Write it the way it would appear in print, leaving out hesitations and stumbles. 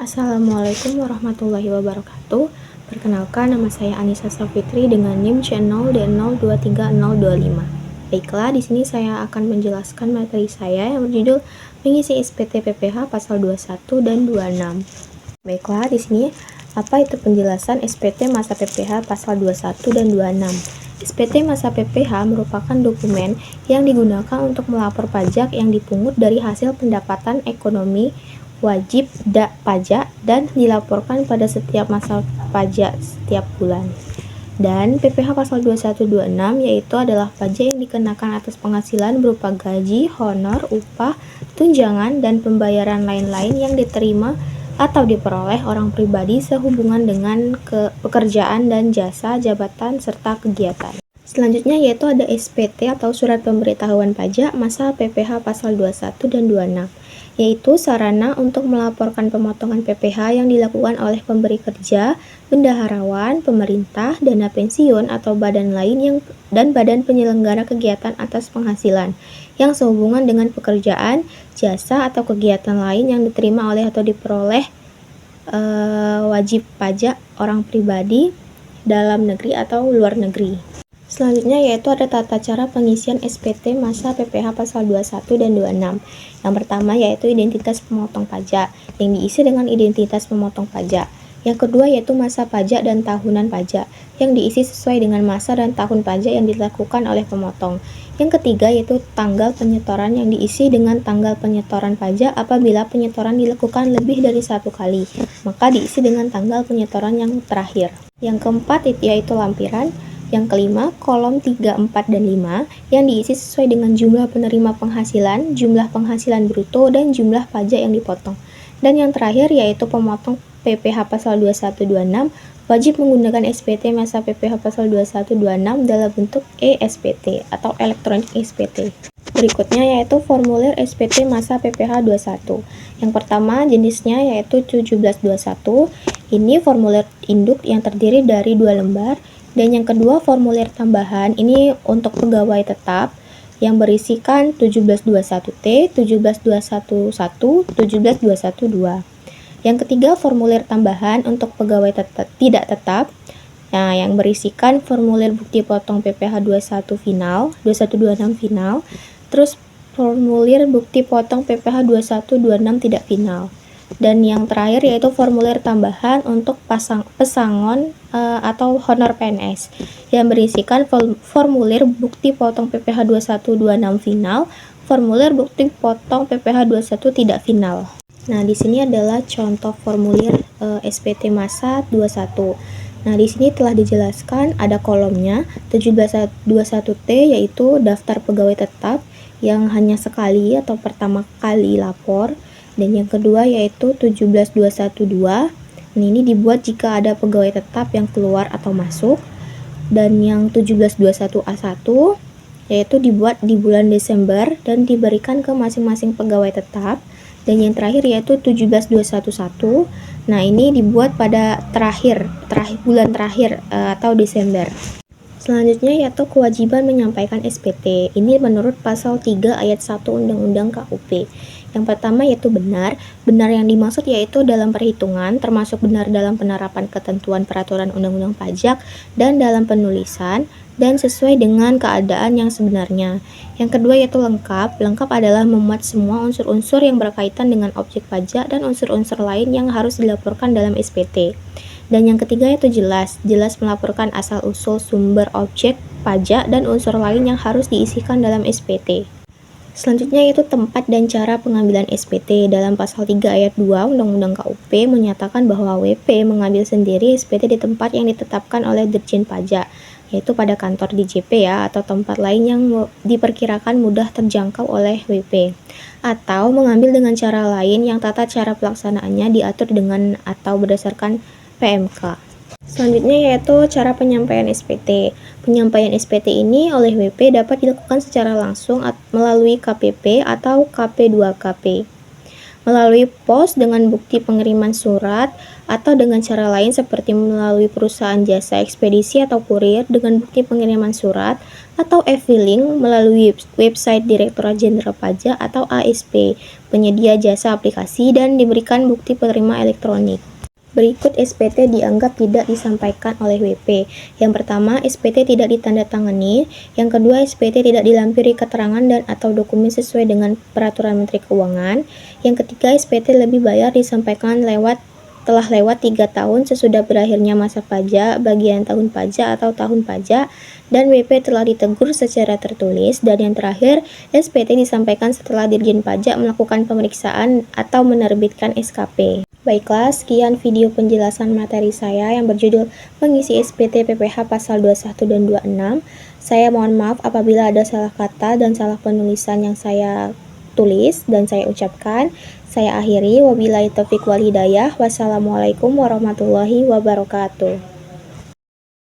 Assalamualaikum warahmatullahi wabarakatuh. Perkenalkan, nama saya Anissa Safitri dengan NIM C0D023025. Baiklah, di sini saya akan menjelaskan materi saya yang berjudul mengisi SPT PPH pasal 21 dan 26. Baiklah, di sini apa itu penjelasan SPT masa PPH pasal 21 dan 26? SPT masa PPH merupakan dokumen yang digunakan untuk melapor pajak yang dipungut dari hasil pendapatan ekonomi wajib pajak dan dilaporkan pada setiap masa pajak setiap bulan. Dan PPH pasal 2126 yaitu adalah pajak yang dikenakan atas penghasilan berupa gaji, honor, upah, tunjangan, dan pembayaran lain-lain yang diterima atau diperoleh orang pribadi sehubungan dengan pekerjaan dan jasa, jabatan, serta kegiatan. Selanjutnya yaitu ada SPT atau Surat Pemberitahuan Pajak masa PPH pasal 21 dan 26, yaitu sarana untuk melaporkan pemotongan PPH yang dilakukan oleh pemberi kerja, bendaharawan, pemerintah, dana pensiun atau badan lain dan badan penyelenggara kegiatan atas penghasilan yang sehubungan dengan pekerjaan, jasa atau kegiatan lain yang diterima oleh atau diperoleh wajib pajak orang pribadi dalam negeri atau luar negeri. Selanjutnya yaitu ada tata cara pengisian SPT masa PPH pasal 21 dan 26. Yang pertama yaitu identitas pemotong pajak yang diisi dengan identitas pemotong pajak. Yang kedua yaitu masa pajak dan tahunan pajak yang diisi sesuai dengan masa dan tahun pajak yang dilakukan oleh pemotong. Yang ketiga yaitu tanggal penyetoran yang diisi dengan tanggal penyetoran pajak apabila penyetoran dilakukan lebih dari satu kali, maka diisi dengan tanggal penyetoran yang terakhir. Yang keempat yaitu lampiran. Yang kelima, kolom 3, 4, dan 5 yang diisi sesuai dengan jumlah penerima penghasilan, jumlah penghasilan bruto, dan jumlah pajak yang dipotong. Dan yang terakhir yaitu pemotong PPH pasal 2126 wajib menggunakan SPT masa PPH pasal 2126 dalam bentuk e-SPT atau Electronic SPT. Berikutnya yaitu formulir SPT masa PPH 21. Yang pertama jenisnya yaitu 1721. Ini formulir induk yang terdiri dari 2 lembar. Dan yang kedua formulir tambahan ini untuk pegawai tetap yang berisikan 1721T, 1721.1, 1721.2. Yang ketiga formulir tambahan untuk pegawai tidak tetap yang berisikan formulir bukti potong PPH 21 final, 2126 final, terus formulir bukti potong PPH 2126 tidak final. Dan yang terakhir yaitu formulir tambahan untuk pesangon atau honor PNS yang berisikan formulir bukti potong PPH 2126 final, formulir bukti potong PPH 21 tidak final. Nah, di sini adalah contoh formulir SPT masa 21. Nah, di sini telah dijelaskan ada kolomnya 1721T yaitu daftar pegawai tetap yang hanya sekali atau pertama kali lapor. Dan yang kedua yaitu 1721.2. Ini dibuat jika ada pegawai tetap yang keluar atau masuk. Dan yang 1721A1 yaitu dibuat di bulan Desember dan diberikan ke masing-masing pegawai tetap. Dan yang terakhir yaitu 172111. Nah, ini dibuat pada bulan terakhir atau Desember. Selanjutnya yaitu kewajiban menyampaikan SPT. Ini menurut pasal 3 ayat 1 Undang-Undang KUP. Yang pertama yaitu benar. Benar yang dimaksud yaitu dalam perhitungan, termasuk benar dalam penerapan ketentuan peraturan undang-undang pajak dan dalam penulisan, dan sesuai dengan keadaan yang sebenarnya. Yang kedua yaitu lengkap. Lengkap adalah memuat semua unsur-unsur yang berkaitan dengan objek pajak dan unsur-unsur lain yang harus dilaporkan dalam SPT. Dan yang ketiga yaitu jelas. Jelas melaporkan asal-usul sumber objek pajak dan unsur lain yang harus diisikan dalam SPT. Selanjutnya yaitu tempat dan cara pengambilan SPT. Dalam pasal 3 ayat 2 Undang-Undang KUP menyatakan bahwa WP mengambil sendiri SPT di tempat yang ditetapkan oleh Dirjen Pajak, yaitu pada kantor DJP atau tempat lain yang diperkirakan mudah terjangkau oleh WP, atau mengambil dengan cara lain yang tata cara pelaksanaannya diatur dengan atau berdasarkan PMK. Selanjutnya yaitu cara penyampaian SPT. Penyampaian SPT ini oleh WP dapat dilakukan secara langsung melalui KPP atau KP2KP, melalui pos dengan bukti pengiriman surat, atau dengan cara lain seperti melalui perusahaan jasa ekspedisi atau kurir dengan bukti pengiriman surat, atau e-filing melalui website Direktorat Jenderal Pajak atau ASP, penyedia jasa aplikasi, dan diberikan bukti penerima elektronik. Berikut SPT dianggap tidak disampaikan oleh WP. Yang pertama, SPT tidak ditandatangani. Yang kedua, SPT tidak dilampiri keterangan dan atau dokumen sesuai dengan Peraturan Menteri Keuangan. Yang ketiga, SPT lebih bayar disampaikan telah lewat 3 tahun sesudah berakhirnya masa pajak, bagian tahun pajak atau tahun pajak, dan WP telah ditegur secara tertulis. Dan yang terakhir, SPT disampaikan setelah Dirjen Pajak melakukan pemeriksaan atau menerbitkan SKP. Baiklah, sekian video penjelasan materi saya yang berjudul Mengisi SPT PPH Pasal 21 dan 26. Saya mohon maaf apabila ada salah kata dan salah penulisan yang saya tulis dan saya ucapkan. Saya akhiri, wabillahi taufiq wal hidayah. Wassalamualaikum warahmatullahi wabarakatuh.